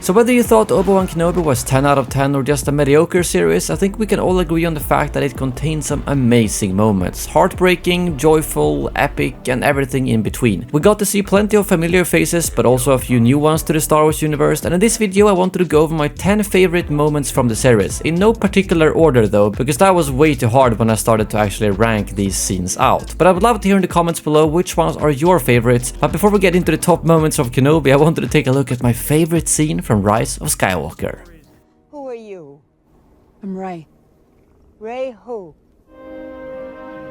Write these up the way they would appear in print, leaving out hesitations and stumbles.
So whether you thought Obi-Wan Kenobi was 10 out of 10 or just a mediocre series, I think we can all agree on the fact that it contains some amazing moments. Heartbreaking, joyful, epic, and everything in between. We got to see plenty of familiar faces, but also a few new ones to the Star Wars universe, and in this video I wanted to go over my 10 favorite moments from the series. In no particular order though, because that was way too hard when I started to actually rank these scenes out. But I would love to hear in the comments below which ones are your favorites. But before we get into the top moments of Kenobi, I wanted to take a look at my favorite scene from Rise of Skywalker. Who are you? I'm Rey. Rey who?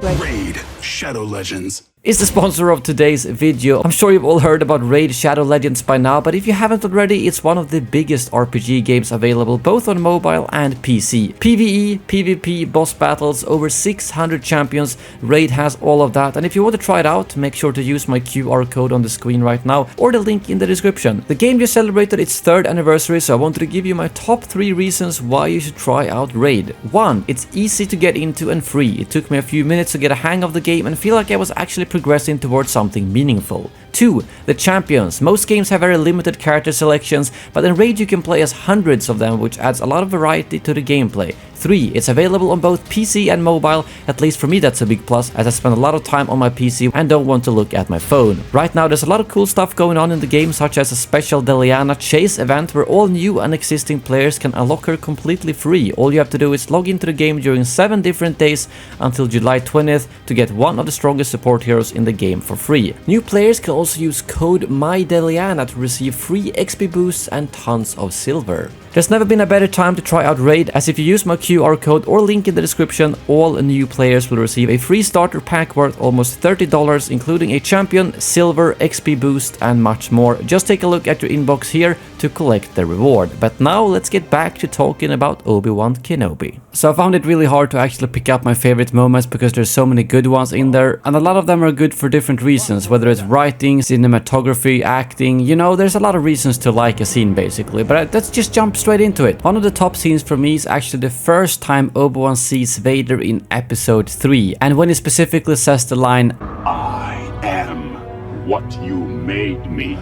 Raid Shadow Legends Is the sponsor of today's video. I'm sure you've all heard about Raid Shadow Legends by now, but if you haven't already, it's one of the biggest RPG games available both on mobile and PC. PvE, PvP, boss battles, over 600 champions, Raid has all of that, and if you want to try it out, make sure to use my QR code on the screen right now or the link in the description. The game just celebrated its 3rd anniversary, so I wanted to give you my top 3 reasons why you should try out Raid. 1. It's easy to get into and free. It took me a few minutes to get a hang of the game and feel like I was actually progressing towards something meaningful. 2. The champions. Most games have very limited character selections, but in Raid you can play as hundreds of them, which adds a lot of variety to the gameplay. 3. It's available on both PC and mobile. At least for me that's a big plus, as I spend a lot of time on my PC and don't want to look at my phone. Right now there's a lot of cool stuff going on in the game, such as a special Deliana chase event where all new and existing players can unlock her completely free. All you have to do is log into the game during 7 different days until July 20th to get one of the strongest support heroes in the game for free. New players can also use code MyDeliana to receive free XP boosts and tons of silver. There's never been a better time to try out Raid, as if you use my QR code or link in the description, all new players will receive a free starter pack worth almost $30, including a champion, silver, XP boost, and much more. Just take a look at your inbox here to collect the reward. But now let's get back to talking about Obi-Wan Kenobi. So I found it really hard to actually pick up my favorite moments because there's so many good ones in there, and a lot of them are good for different reasons, whether it's writing, cinematography, acting, you know, there's a lot of reasons to like a scene basically. But let's just jump straight into it. One of the top scenes for me is actually the first time Obi-Wan sees Vader in episode 3, and when he specifically says the line, I am what you made me.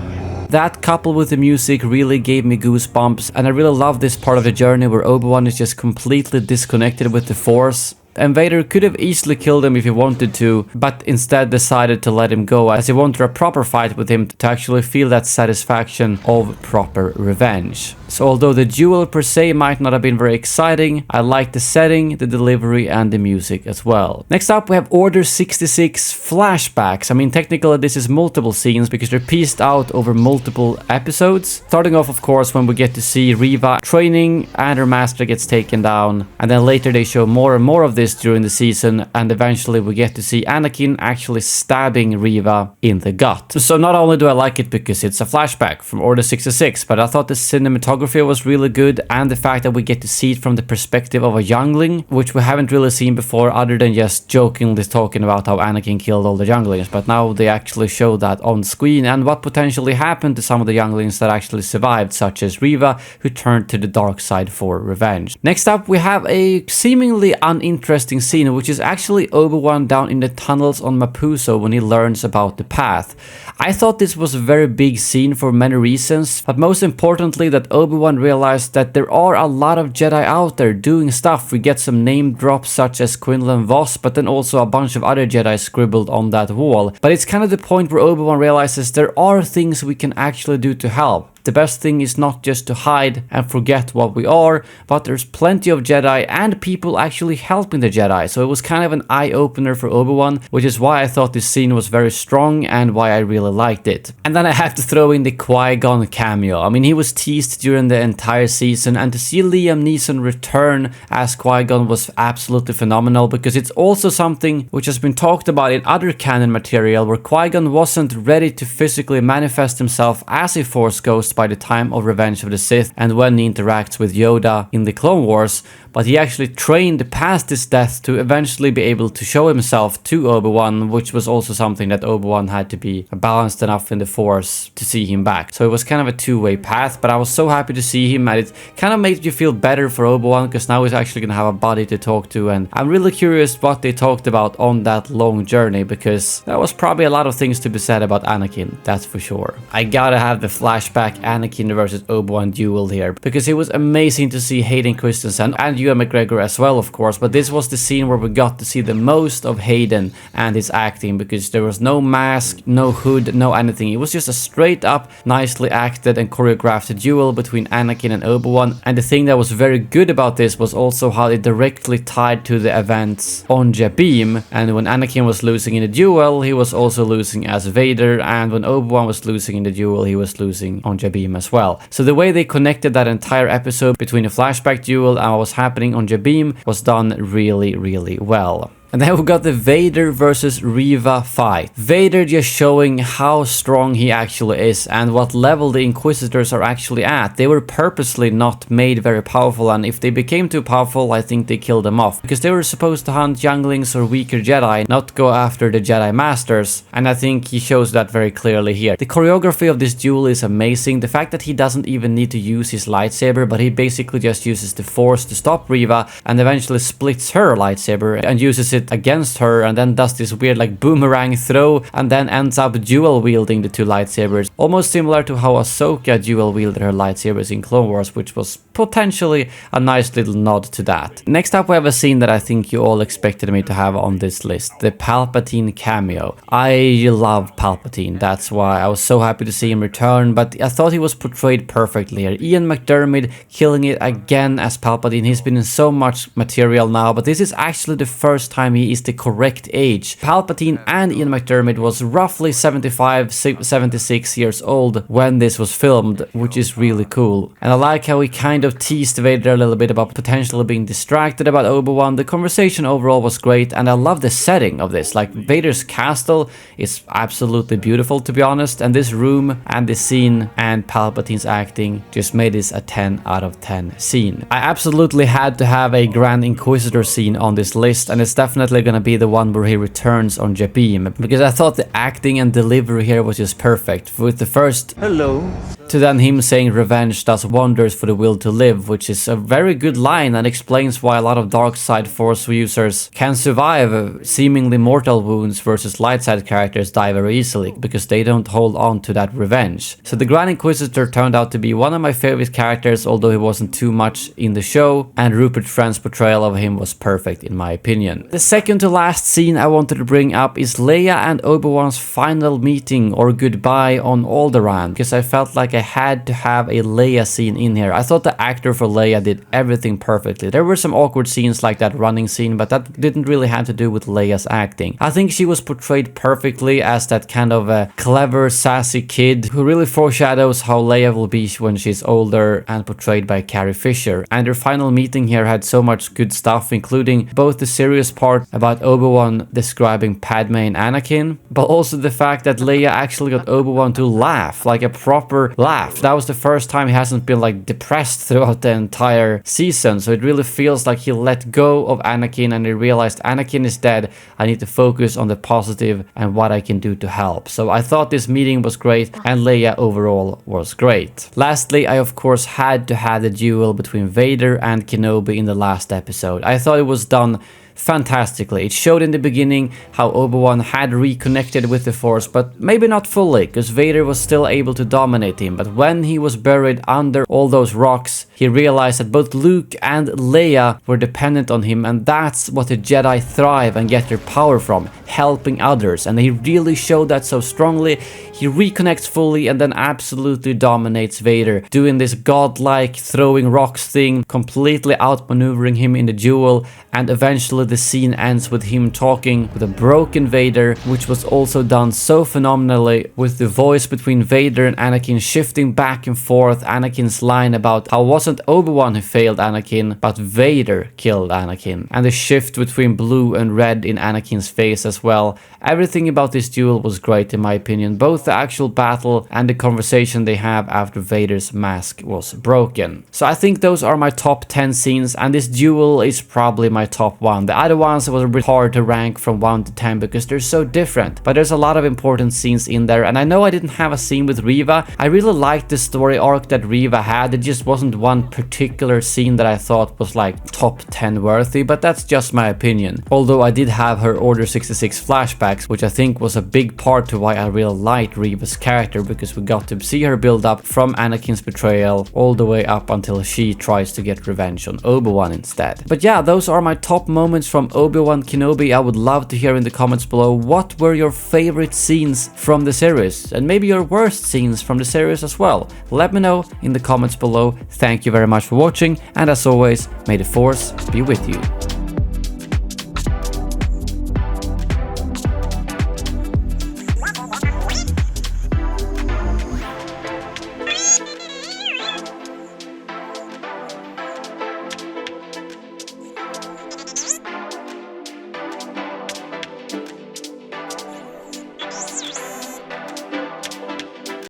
That coupled with the music really gave me goosebumps, and I really love this part of the journey where Obi-Wan is just completely disconnected with the Force. And Vader could have easily killed him if he wanted to, but instead decided to let him go, as he wanted a proper fight with him to actually feel that satisfaction of proper revenge. So although the duel per se might not have been very exciting, I like the setting, the delivery, and the music as well. Next up we have Order 66 flashbacks. I mean, technically this is multiple scenes because they're pieced out over multiple episodes. Starting off, of course, when we get to see Reva training and her master gets taken down, and then later they show more and more of this during the season, and eventually we get to see Anakin actually stabbing Reva in the gut. So not only do I like it because it's a flashback from Order 66, but I thought the cinematography was really good, and the fact that we get to see it from the perspective of a youngling, which we haven't really seen before other than just jokingly talking about how Anakin killed all the younglings, but now they actually show that on screen and what potentially happened to some of the younglings that actually survived, such as Reva, who turned to the dark side for revenge. Next up we have a seemingly uninteresting scene, which is actually Obi-Wan down in the tunnels on Mapuso when he learns about the path. I thought this was a very big scene for many reasons, but most importantly that Obi-Wan realized that there are a lot of Jedi out there doing stuff. We get some name drops such as Quinlan Vos, but then also a bunch of other Jedi scribbled on that wall. But it's kind of the point where Obi-Wan realizes there are things we can actually do to help. The best thing is not just to hide and forget what we are, but there's plenty of Jedi and people actually helping the Jedi. So it was kind of an eye-opener for Obi-Wan, which is why I thought this scene was very strong and why I really liked it. And then I have to throw in the Qui-Gon cameo. I mean, he was teased during the entire season, and to see Liam Neeson return as Qui-Gon was absolutely phenomenal, because it's also something which has been talked about in other canon material where Qui-Gon wasn't ready to physically manifest himself as a Force ghost by the time of Revenge of the Sith and when he interacts with Yoda in the Clone Wars, but he actually trained past his death to eventually be able to show himself to Obi-Wan, which was also something that Obi-Wan had to be balanced enough in the Force to see him back. So it was kind of a two-way path, but I was so happy to see him, and it kind of made you feel better for Obi-Wan because now he's actually going to have a body to talk to, and I'm really curious what they talked about on that long journey, because there was probably a lot of things to be said about Anakin, that's for sure. I gotta have the flashback Anakin versus Obi-Wan duel here, because it was amazing to see Hayden Christensen and Ewan McGregor as well, of course, but this was the scene where we got to see the most of Hayden and his acting, because there was no mask, no hood, no anything. It was just a straight up, nicely acted and choreographed duel between Anakin and Obi-Wan, and the thing that was very good about this was also how it directly tied to the events on Jabim, and when Anakin was losing in the duel, he was also losing as Vader, and when Obi-Wan was losing in the duel, he was losing on Jabim as well. So the way they connected that entire episode between the flashback duel and what was happening on Jabim was done really, really well. And then we got the Vader versus Reva fight. Vader just showing how strong he actually is and what level the Inquisitors are actually at. They were purposely not made very powerful, and if they became too powerful, I think they killed them off. Because they were supposed to hunt younglings or weaker Jedi, not go after the Jedi Masters. And I think he shows that very clearly here. The choreography of this duel is amazing. The fact that he doesn't even need to use his lightsaber, but he basically just uses the Force to stop Reva and eventually splits her lightsaber and uses it against her, and then does this weird like boomerang throw and then ends up dual wielding the two lightsabers, almost similar to how Ahsoka dual wielded her lightsabers in Clone Wars, which was potentially a nice little nod to that. Next up we have a scene that I think you all expected me to have on this list, the Palpatine cameo. I love Palpatine, that's why I was so happy to see him return, but I thought he was portrayed perfectly here. Ian McDiarmid killing it again as Palpatine. He's been in so much material now, but this is actually the first time he is the correct age. Palpatine and Ian McDiarmid was roughly 75, 76 years old when this was filmed, which is really cool. And I like how he kind of teased Vader a little bit about potentially being distracted about Obi-Wan. The conversation overall was great, and I love the setting of this. Like, Vader's castle is absolutely beautiful, to be honest, and this room and this scene and Palpatine's acting just made this a 10 out of 10 scene. I absolutely had to have a Grand Inquisitor scene on this list, and it's definitely gonna be the one where he returns on Jabim, because I thought the acting and delivery here was just perfect, with the first hello to then him saying revenge does wonders for the will to live, which is a very good line and explains why a lot of dark side Force users can survive seemingly mortal wounds versus light side characters die very easily, because they don't hold on to that revenge. So the Grand Inquisitor turned out to be one of my favorite characters, although he wasn't too much in the show, and Rupert Friend's portrayal of him was perfect in my opinion. The second to last scene I wanted to bring up is Leia and Obi-Wan's final meeting or goodbye on Alderaan, because I felt like I had to have a Leia scene in here. I thought the actor for Leia did everything perfectly. There were some awkward scenes like that running scene, but that didn't really have to do with Leia's acting. I think she was portrayed perfectly as that kind of a clever, sassy kid who really foreshadows how Leia will be when she's older, and portrayed by Carrie Fisher. And her final meeting here had so much good stuff, including both the serious part about Obi-Wan describing Padme and Anakin, but also the fact that Leia actually got Obi-Wan to laugh, like a proper laugh. That was the first time he hasn't been like depressed throughout the entire season, so it really feels like he let go of Anakin and he realized Anakin is dead, I need to focus on the positive and what I can do to help. So I thought this meeting was great, and Leia overall was great. Lastly, I of course had to have the duel between Vader and Kenobi in the last episode. I thought it was done fantastically. It showed in the beginning how Obi-Wan had reconnected with the Force, but maybe not fully, because Vader was still able to dominate him. But when he was buried under all those rocks, he realized that both Luke and Leia were dependent on him, and that's what the Jedi thrive and get their power from, helping others. And he really showed that so strongly. He reconnects fully and then absolutely dominates Vader, doing this godlike throwing rocks thing, completely outmaneuvering him in the duel, and eventually the scene ends with him talking with a broken Vader, which was also done so phenomenally, with the voice between Vader and Anakin shifting back and forth. Anakin's line about how it wasn't Obi-Wan who failed Anakin, but Vader killed Anakin, and the shift between blue and red in Anakin's face as well. Everything about this duel was great in my opinion, both the actual battle and the conversation they have after Vader's mask was broken. So I think those are my top 10 scenes, and this duel is probably my top one. The other ones was a bit hard to rank from 1 to 10 because they're so different, but there's a lot of important scenes in there. And I know I didn't have a scene with Reva. I really liked the story arc that Reva had. It just wasn't one particular scene that I thought was like top 10 worthy, but that's just my opinion. Although I did have her Order 66 flashbacks, which I think was a big part to why I really liked like Reva's character, because we got to see her build up from Anakin's betrayal all the way up until she tries to get revenge on Obi-Wan instead. But yeah, those are my top moments from Obi-Wan Kenobi. I would love to hear in the comments below what were your favorite scenes from the series, and maybe your worst scenes from the series as well. Let me know in the comments below. Thank you very much for watching, and as always, may the Force be with you.